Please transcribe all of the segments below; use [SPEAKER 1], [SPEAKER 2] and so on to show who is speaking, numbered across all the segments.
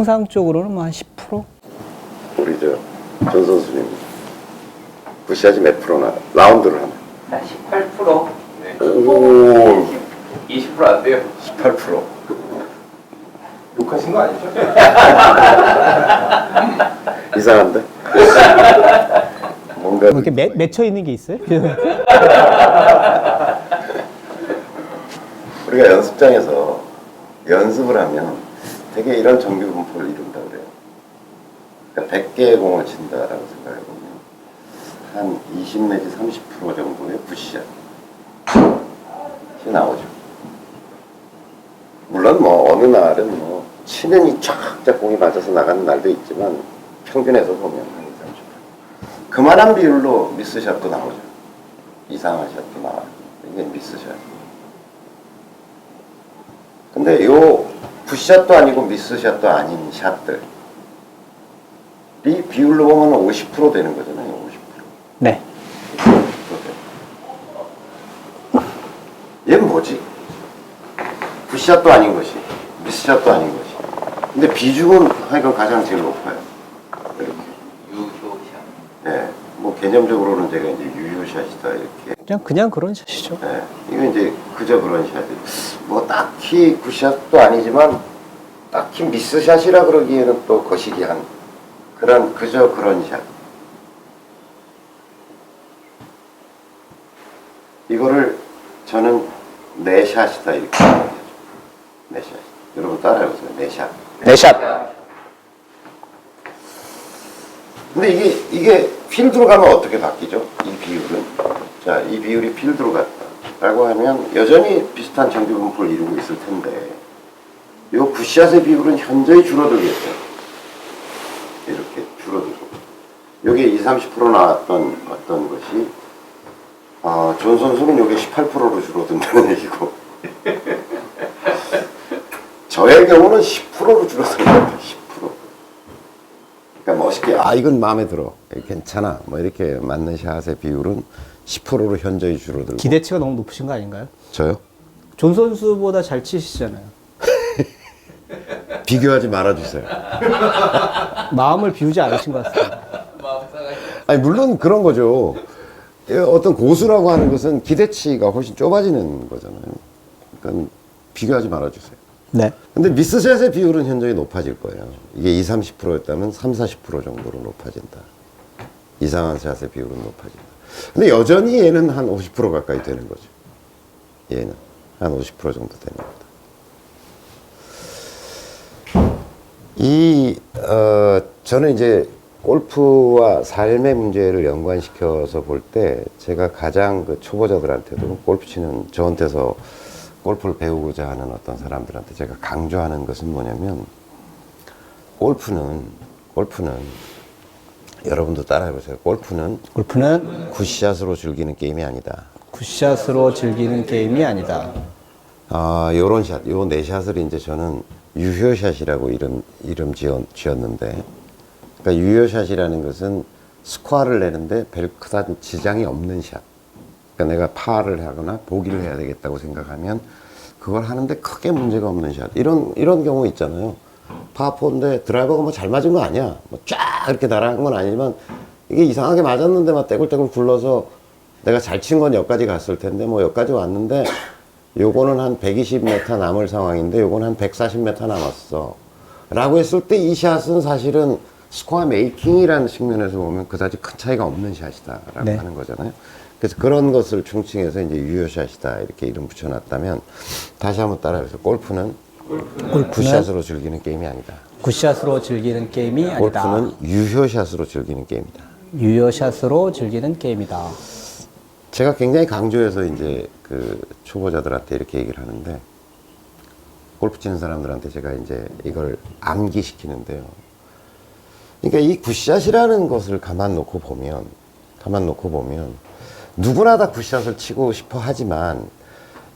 [SPEAKER 1] 통상적으로는 뭐 한 10%?
[SPEAKER 2] 우리 전 선수님 굿샷이 몇 프로나 라운드를 하면
[SPEAKER 3] 한 18%? 네.
[SPEAKER 2] 오
[SPEAKER 3] 20%안 돼요.
[SPEAKER 2] 18%.
[SPEAKER 3] 욕하신 거 아니죠?
[SPEAKER 2] 이상한데? 뭔가
[SPEAKER 1] 뭐 이렇게 맺혀 있는 게 있어요?
[SPEAKER 2] 우리가 연습장에서 연습을 하면 되게 이런 정규 분포를 이룬다 그래요. 그러니까 100개의 공을 친다라고 생각해보면 한 20 내지 30% 정도의 굿샷이 나오죠. 물론 뭐 어느 날은 뭐 치는 이 쫙쫙 공이 맞아서 나가는 날도 있지만 평균에서 보면 한 20, 30%. 그만한 비율로 미스샷도 나오죠. 이상한 샷도 나와요. 이게 미스샷. 근데 요 굿샷도 아니고 미스샷도 아닌 샷들이 비율로 보면 50% 되는 거잖아요. 50%.
[SPEAKER 1] 네.
[SPEAKER 2] 얘는 뭐지? 굿샷도 아닌 것이, 미스샷도 아닌 것이. 근데 비중은 하여간 가장 제일 높아요. 이렇게.
[SPEAKER 3] 유효샷.
[SPEAKER 2] 네. 뭐 개념적으로는 제가 이제 유효샷이다 이렇게.
[SPEAKER 1] 그냥 그런 샷이죠.
[SPEAKER 2] 네. 이거 이제 그저 그런 샷이. 뭐 딱히 굿샷도 아니지만 딱히 미스샷이라 그러기에는 또 거시기한 그런 그저 그런 샷. 이거를 저는 내 샷이다 이렇게 생각해요. 내 샷. 여러분 따라해보세요. 내 샷.
[SPEAKER 1] 네 샷.
[SPEAKER 2] 근데 이게 필드로 가면 어떻게 바뀌죠? 이 비율은. 자, 이 비율이 필드로 갔다라고 하면 여전히 비슷한 정규 분포를 이루고 있을 텐데 요 굿샷의 비율은 현저히 줄어들겠죠. 이렇게 줄어들고. 요게 20, 30% 나왔던 어떤 것이 존 선수는 요게 18%로 줄어든다는 얘기고 저의 경우는 10%로 줄어든다. 10%. 그러니까 멋있게 이건 마음에 들어. 괜찮아. 뭐 이렇게 맞는 샷의 비율은 10%로 현저히 줄어들고.
[SPEAKER 1] 기대치가 너무 높으신 거 아닌가요?
[SPEAKER 2] 저요?
[SPEAKER 1] 존 선수보다 잘 치시잖아요.
[SPEAKER 2] 비교하지 말아주세요.
[SPEAKER 1] 마음을 비우지 않으신 것 같습니다.
[SPEAKER 2] 아니 물론 그런 거죠. 어떤 고수라고 하는 것은 기대치가 훨씬 좁아지는 거잖아요. 그러니까 비교하지 말아주세요.
[SPEAKER 1] 네.
[SPEAKER 2] 근데 미스샷의 비율은 현저히 높아질 거예요. 이게 20, 30%였다면 30, 40% 정도로 높아진다. 이상한 샷의 비율은 높아진다. 근데 여전히 얘는 한 50% 가까이 되는 거죠. 얘는 한 50% 정도 되는 겁니다. 저는 이제 골프와 삶의 문제를 연관시켜서 볼 때 제가 가장 그 초보자들한테도 골프 치는 저한테서 골프를 배우고자 하는 어떤 사람들한테 제가 강조하는 것은 뭐냐면 골프는 여러분도 따라해보세요. 골프는 굿샷으로 즐기는 게임이 아니다.
[SPEAKER 1] 굿샷으로 즐기는 게임이 아니다.
[SPEAKER 2] 요런 샷, 요 네 샷을 이제 저는 유효샷이라고 이름 지었는데, 그러니까 유효샷이라는 것은 스코어를 내는데 별 크다 지장이 없는 샷. 그러니까 내가 파를 하거나 보기를 해야 되겠다고 생각하면 그걸 하는데 크게 문제가 없는 샷. 이런 경우 있잖아요. 파4인데 드라이버가 뭐 잘 맞은 거 아니야. 뭐 쫙 이렇게 날아간 건 아니지만 이게 이상하게 맞았는데 막 떼굴떼굴 굴러서 내가 잘 친 건 여기까지 갔을 텐데 뭐 여기까지 왔는데 요거는 한 120m 남을 상황인데 요거는 한 140m 남았어 라고 했을 때 이 샷은 사실은 스코어 메이킹이라는 측면에서 보면 그다지 큰 차이가 없는 샷이다 라고
[SPEAKER 1] 네.
[SPEAKER 2] 하는 거잖아요. 그래서 그런 것을 충칭해서 이제 유효샷이다 이렇게 이름 붙여놨다면 다시 한번 따라해보세요. 골프는 굿샷으로 즐기는 게임이 아니다.
[SPEAKER 1] 굿샷으로 즐기는 게임이 아니다.
[SPEAKER 2] 골프는 유효샷으로 즐기는 게임이다.
[SPEAKER 1] 유효샷으로 즐기는 게임이다.
[SPEAKER 2] 제가 굉장히 강조해서 이제 그 초보자들한테 이렇게 얘기를 하는데, 골프 치는 사람들한테 제가 이제 이걸 암기시키는데요. 그러니까 이 굿샷이라는 것을 가만 놓고 보면 누구나 다 굿샷을 치고 싶어 하지만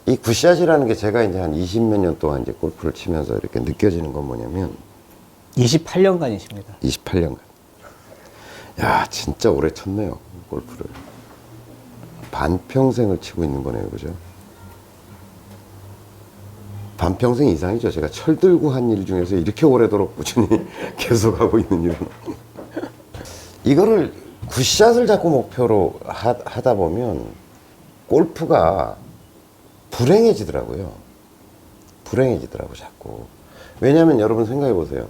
[SPEAKER 2] 이 굿샷이라는 게 제가 이제 한 20몇 년 동안 이제 골프를 치면서 이렇게 느껴지는 건 뭐냐면
[SPEAKER 1] 28년간이십니다.
[SPEAKER 2] 28년간. 야, 진짜 오래 쳤네요, 골프를. 반평생을 치고 있는 거네요, 그죠? 반평생 이상이죠. 제가 철들고 한 일 중에서 이렇게 오래도록 꾸준히 계속하고 있는 일은. 이거를 굿샷을 자꾸 목표로 하다 보면 골프가 불행해지더라고요. 불행해지더라고 자꾸. 왜냐하면 여러분 생각해 보세요.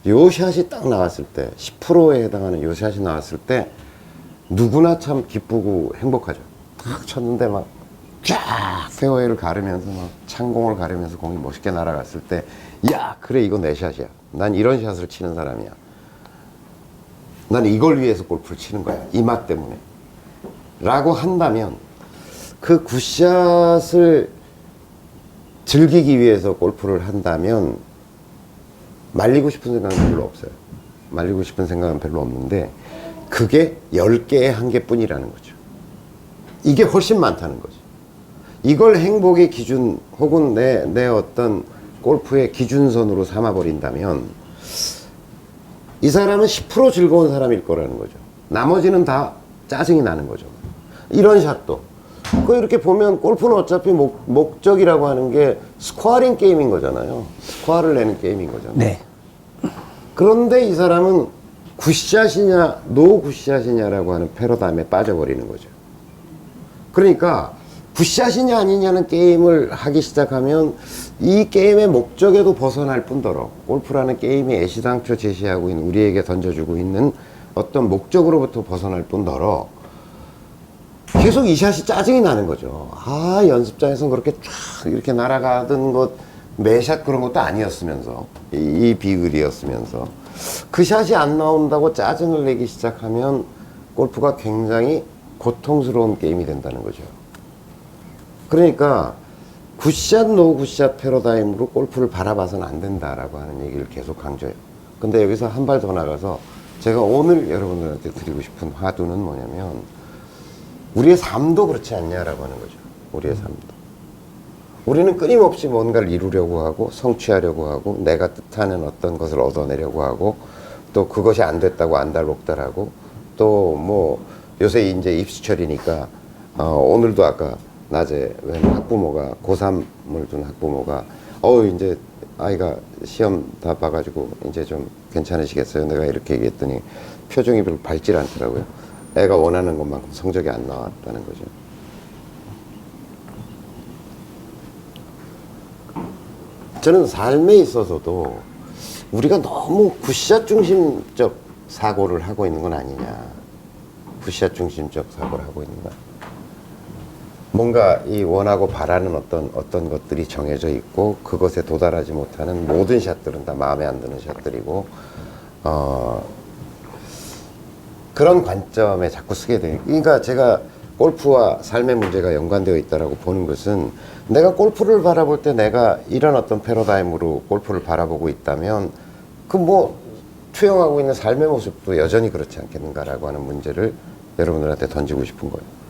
[SPEAKER 2] 요 샷이 딱 나왔을 때 10%에 해당하는 요 샷이 나왔을 때 누구나 참 기쁘고 행복하죠. 탁 쳤는데 막 쫙 페어웨이를 가르면서 막 창공을 가르면서 공이 멋있게 날아갔을 때 야 그래 이거 내 샷이야. 난 이런 샷을 치는 사람이야. 난 이걸 위해서 골프를 치는 거야. 이 맛 때문에 라고 한다면 그 굿샷을 즐기기 위해서 골프를 한다면 말리고 싶은 생각은 별로 없어요. 말리고 싶은 생각은 별로 없는데 그게 10개의 1개뿐이라는 거죠. 이게 훨씬 많다는 거죠. 이걸 행복의 기준 혹은 내 어떤 골프의 기준선으로 삼아버린다면 이 사람은 10% 즐거운 사람일 거라는 거죠. 나머지는 다 짜증이 나는 거죠. 이런 샷도 그 이렇게 보면 골프는 어차피 목적이라고 하는 게 스코어링 게임인 거잖아요. 스코어를 내는 게임인 거잖아요.
[SPEAKER 1] 네.
[SPEAKER 2] 그런데 이 사람은 굿샷이냐 노 굿샷이냐라고 하는 패러다임에 빠져버리는 거죠. 그러니까 굿샷이냐 아니냐는 게임을 하기 시작하면 이 게임의 목적에도 벗어날 뿐더러 골프라는 게임이 애시당초 제시하고 있는 우리에게 던져주고 있는 어떤 목적으로부터 벗어날 뿐더러 계속 이 샷이 짜증이 나는 거죠. 아 연습장에서는 그렇게 쫙 이렇게 날아가던 것 매샷 그런 것도 아니었으면서 이 비글이었으면서 그 샷이 안 나온다고 짜증을 내기 시작하면 골프가 굉장히 고통스러운 게임이 된다는 거죠. 그러니까 굿샷 노 굿샷 패러다임으로 골프를 바라봐서는 안 된다라고 하는 얘기를 계속 강조해요. 근데 여기서 한 발 더 나가서 제가 오늘 여러분들한테 드리고 싶은 화두는 뭐냐면 우리의 삶도 그렇지 않냐라고 하는 거죠. 우리의 삶도. 우리는 끊임없이 뭔가를 이루려고 하고 성취하려고 하고 내가 뜻하는 어떤 것을 얻어내려고 하고 또 그것이 안 됐다고 안달복달하고 또 뭐 요새 이제 입시철이니까 오늘도 아까 낮에 웬 학부모가 고3을 둔 학부모가 이제 아이가 시험 다 봐가지고 이제 좀 괜찮으시겠어요? 내가 이렇게 얘기했더니 표정이 별로 밝질 않더라고요. 애가 원하는 것만큼 성적이 안 나왔다는 거죠. 저는 삶에 있어서도 우리가 너무 굿샷 중심적 사고를 하고 있는 건 아니냐. 굿샷 중심적 사고를 하고 있는 건. 뭔가 이 원하고 바라는 어떤 것들이 정해져 있고 그것에 도달하지 못하는 모든 샷들은 다 마음에 안 드는 샷들이고 그런 관점에 자꾸 쓰게 돼요. 그러니까 제가 골프와 삶의 문제가 연관되어 있다고 보는 것은 내가 골프를 바라볼 때 내가 이런 어떤 패러다임으로 골프를 바라보고 있다면 그 뭐 투영하고 있는 삶의 모습도 여전히 그렇지 않겠는가라고 하는 문제를 여러분들한테 던지고 싶은 거예요.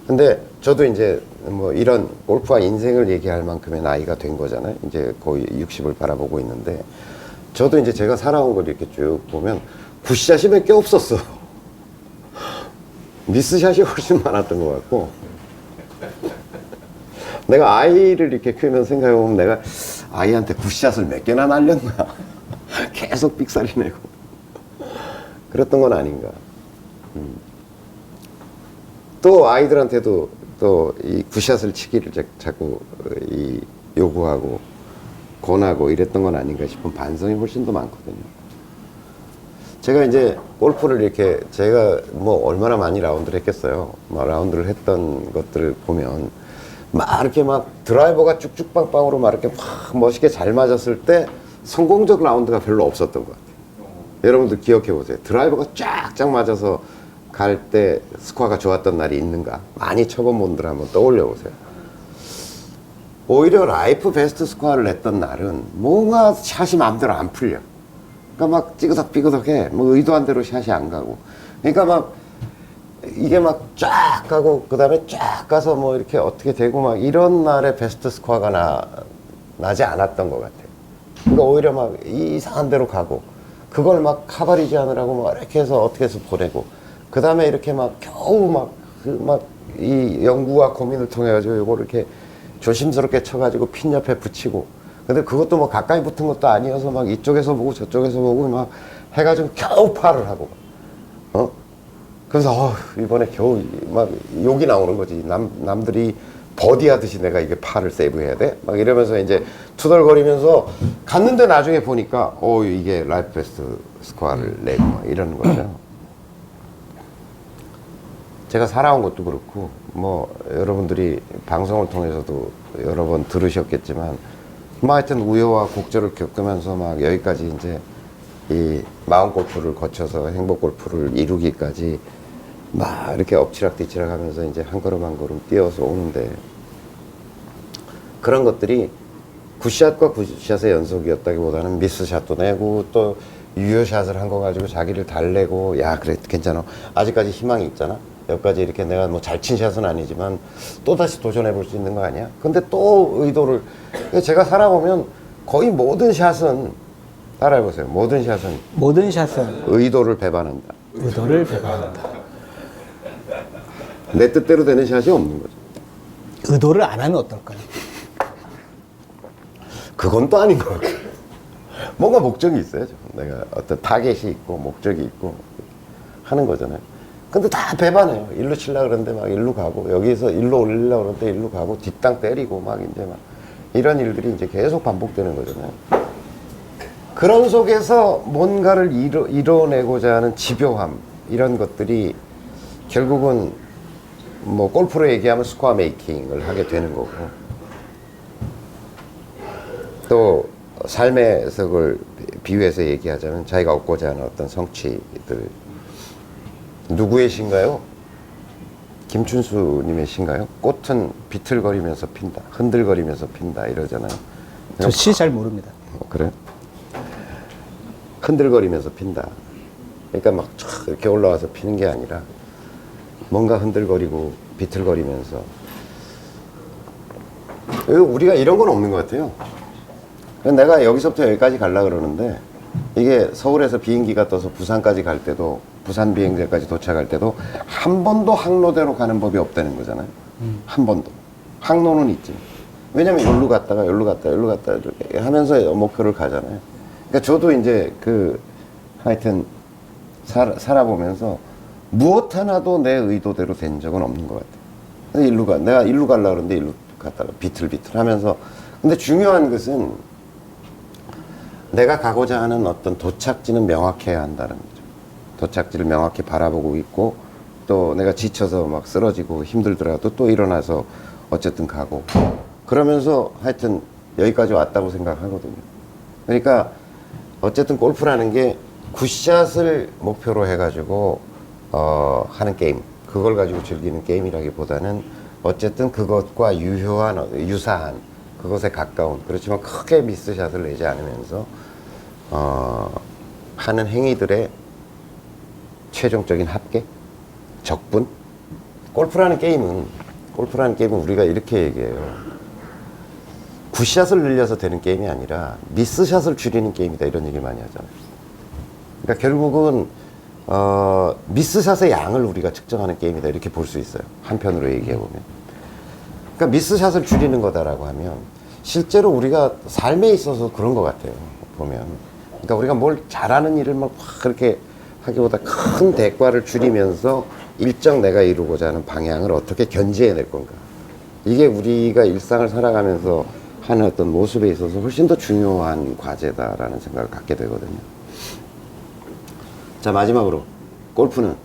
[SPEAKER 2] 근데 저도 이제 뭐 이런 골프와 인생을 얘기할 만큼의 나이가 된 거잖아요. 이제 거의 60을 바라보고 있는데 저도 이제 제가 살아온 걸 이렇게 쭉 보면 굿샷이 몇 개 없었어. 미스샷이 훨씬 많았던 것 같고 내가 아이를 이렇게 키우면서 생각해보면 내가 아이한테 굿샷을 몇 개나 날렸나 계속 삑사리 내고 그랬던 건 아닌가. 또 아이들한테도 또 이 굿샷을 치기를 자꾸 요구하고 권하고 이랬던 건 아닌가 싶은 반성이 훨씬 더 많거든요. 제가 이제 골프를 이렇게 제가 뭐 얼마나 많이 라운드를 했겠어요. 막 라운드를 했던 것들을 보면 막 이렇게 막 드라이버가 쭉쭉빵빵으로 막 이렇게 확 멋있게 잘 맞았을 때 성공적 라운드가 별로 없었던 것 같아요. 여러분들 기억해 보세요. 드라이버가 쫙쫙 맞아서 갈 때 스코어가 좋았던 날이 있는가? 많이 쳐본 분들 한번 떠올려 보세요. 오히려 라이프 베스트 스코어를 냈던 날은 뭔가 샷이 마음대로 안 풀려. 그러니까 막 찌그덕삐그덕해. 뭐 의도한 대로 샷이 안 가고. 그러니까 막 이게 막 쫙 가고 그 다음에 쫙 가서 뭐 이렇게 어떻게 되고 막 이런 날에 베스트 스코어가 나지 않았던 것 같아요. 그러니까 오히려 막 이상한 데로 가고 그걸 막 카바리지 하느라고 막 이렇게 해서 어떻게 해서 보내고 그 다음에 이렇게 막 겨우 이 연구와 고민을 통해 가지고 이걸 이렇게 조심스럽게 쳐가지고 핀 옆에 붙이고 근데 그것도 뭐 가까이 붙은 것도 아니어서 막 이쪽에서 보고 저쪽에서 보고 막 해가지고 겨우 파를 하고, 그래서 이번에 겨우 막 욕이 나오는 거지. 남들이 버디 하듯이 내가 이게 파를 세이브해야 돼? 막 이러면서 이제 투덜거리면서 갔는데 나중에 보니까 이게 라이프 베스트 스코어를 내고 막 이러는 거죠. 제가 살아온 것도 그렇고 뭐 여러분들이 방송을 통해서도 여러 번 들으셨겠지만 뭐 하여튼 우여와 곡절을 겪으면서 막 여기까지 이제 이 마음 골프를 거쳐서 행복 골프를 이루기까지 막 이렇게 엎치락뒤치락 하면서 이제 한 걸음 한 걸음 뛰어서 오는데, 그런 것들이 굿샷과 굿샷의 연속이었다기보다는 미스샷도 내고 또 유효샷을 한 거 가지고 자기를 달래고, 야 그래 괜찮아, 아직까지 희망이 있잖아, 여기까지 이렇게 내가 뭐 잘 친 샷은 아니지만 또 다시 도전해 볼 수 있는 거 아니야. 근데 또 의도를, 제가 살아보면 거의 모든 샷은, 따라해보세요, 모든 샷은 의도를 배반한다.
[SPEAKER 1] 의도를 배반한다.
[SPEAKER 2] 내 뜻대로 되는 샷이 없는 거죠.
[SPEAKER 1] 의도를 안 하면 어떨까요?
[SPEAKER 2] 그건 또 아닌 것 같아요. 뭔가 목적이 있어야죠. 내가 어떤 타겟이 있고 목적이 있고 하는 거잖아요. 근데 다 배반해요. 일로 치려고 그러는데 막 일로 가고, 여기서 일로 올리려고 그러는데 일로 가고, 뒷땅 때리고 막 이제 막 이런 일들이 이제 계속 반복되는 거잖아요. 그런 속에서 뭔가를 이뤄내고자 하는 집요함, 이런 것들이 결국은 뭐 골프로 얘기하면 스코어 메이킹을 하게 되는 거고, 또 삶의 해석을 비유해서 얘기하자면 자기가 얻고자 하는 어떤 성취들, 누구의 시인가요? 김춘수님의 시인가요? 꽃은 비틀거리면서 핀다, 흔들거리면서 핀다 이러잖아요.
[SPEAKER 1] 저 시 잘 모릅니다.
[SPEAKER 2] 그래? 흔들거리면서 핀다. 그러니까 막 촥 이렇게 올라와서 피는 게 아니라 뭔가 흔들거리고 비틀거리면서. 우리가 이런 건 없는 것 같아요. 내가 여기서부터 여기까지 가려고 그러는데, 이게 서울에서 비행기가 떠서 부산까지 갈 때도, 부산 비행장까지 도착할 때도 한 번도 항로대로 가는 법이 없다는 거잖아요. 한 번도. 항로는 있지. 왜냐면 여기로 갔다가 여기로 갔다가 여기로 갔다가 이렇게 하면서 목표를 가잖아요. 그러니까 저도 이제 하여튼 살아보면서 무엇 하나도 내 의도대로 된 적은 없는 것 같아요. 내가 일로 가려고 그러는데 일로 갔다가 비틀비틀 하면서. 근데 중요한 것은 내가 가고자 하는 어떤 도착지는 명확해야 한다는 거죠. 도착지를 명확히 바라보고 있고, 또 내가 지쳐서 막 쓰러지고 힘들더라도 또 일어나서 어쨌든 가고, 그러면서 하여튼 여기까지 왔다고 생각하거든요. 그러니까 어쨌든 골프라는 게 굿샷을 목표로 해가지고 하는 게임, 그걸 가지고 즐기는 게임이라기보다는 어쨌든 그것과 유사한, 그것에 가까운, 그렇지만 크게 미스샷을 내지 않으면서 하는 행위들의 최종적인 합계, 적분. 골프라는 게임은 우리가 이렇게 얘기해요. 굿샷을 늘려서 되는 게임이 아니라 미스샷을 줄이는 게임이다, 이런 얘기 많이 하잖아요. 그러니까 결국은 미스샷의 양을 우리가 측정하는 게임이다, 이렇게 볼 수 있어요. 한편으로 얘기해보면. 그러니까 미스샷을 줄이는 거다라고 하면 실제로 우리가 삶에 있어서 그런 것 같아요, 보면. 그러니까 우리가 뭘 잘하는 일을 막 그렇게 하기보다 큰 대가를 줄이면서 일정 내가 이루고자 하는 방향을 어떻게 견지해낼 건가. 이게 우리가 일상을 살아가면서 하는 어떤 모습에 있어서 훨씬 더 중요한 과제다라는 생각을 갖게 되거든요. 자, 마지막으로 골프는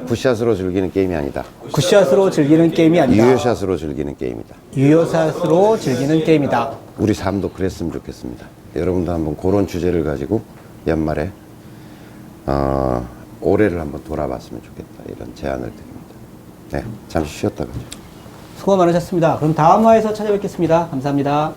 [SPEAKER 2] 굿샷으로 즐기는 게임이 아니다.
[SPEAKER 1] 굿샷으로 즐기는 게임이 아니다.
[SPEAKER 2] 유효샷으로 즐기는 게임이다.
[SPEAKER 1] 유효샷으로 즐기는 게임이다.
[SPEAKER 2] 우리 삶도 그랬으면 좋겠습니다. 여러분도 한번 그런 주제를 가지고 연말에 올해를 한번 돌아봤으면 좋겠다, 이런 제안을 드립니다. 네, 잠시 쉬었다 가죠.
[SPEAKER 1] 수고 많으셨습니다. 그럼 다음 화에서 찾아뵙겠습니다. 감사합니다.